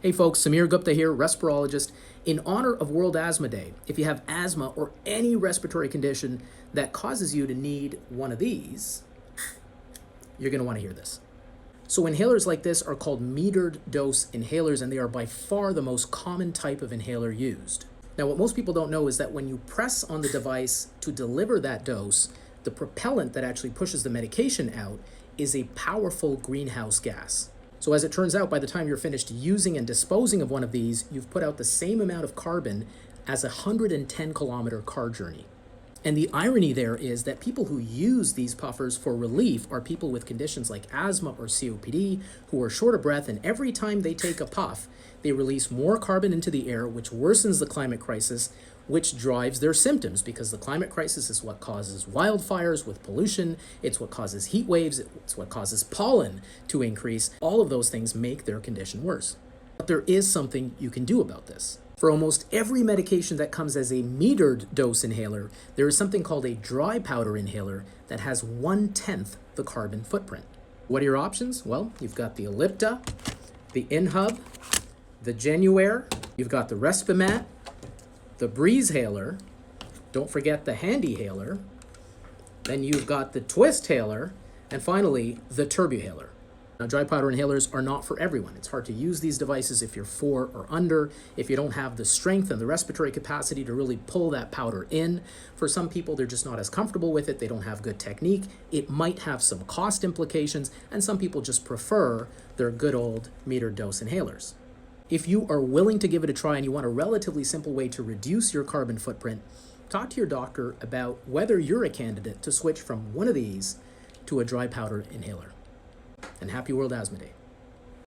Hey folks, Samir Gupta here, respirologist. In honor of World Asthma Day, if you have asthma or any respiratory condition that causes you to need one of these, you're going to want to hear this. So inhalers like this are called metered dose inhalers, and they are by far the most common type of inhaler used. Now, what most people don't know is that when you press on the device to deliver that dose, the propellant that actually pushes the medication out is a powerful greenhouse gas. So as it turns out, by the time you're finished using and disposing of one of these, you've put out the same amount of carbon as a 110-kilometer car journey. And the irony there is that people who use these puffers for relief are people with conditions like asthma or COPD who are short of breath, and every time they take a puff, they release more carbon into the air, which worsens the climate crisis, which drives their symptoms, because the climate crisis is what causes wildfires with pollution, it's what causes heat waves, it's what causes pollen to increase. All of those things make their condition worse. But there is something you can do about this. For almost every medication that comes as a metered dose inhaler, there is something called a dry powder inhaler that has 1/10 the carbon footprint. What are your options? Well, you've got the Ellipta, the Inhub, the Genuair, you've got the Respimat, the Breezhaler, don't forget the Handyhaler, then you've got the Twisthailer, and finally, the Turbuhaler. Now, dry powder inhalers are not for everyone. It's hard to use these devices if you're 4 or under, if you don't have the strength and the respiratory capacity to really pull that powder in. For some people, they're just not as comfortable with it. They don't have good technique. It might have some cost implications, and some people just prefer their good old metered dose inhalers. If you are willing to give it a try and you want a relatively simple way to reduce your carbon footprint, talk to your doctor about whether you're a candidate to switch from one of these to a dry powder inhaler. And happy World Asthma Day.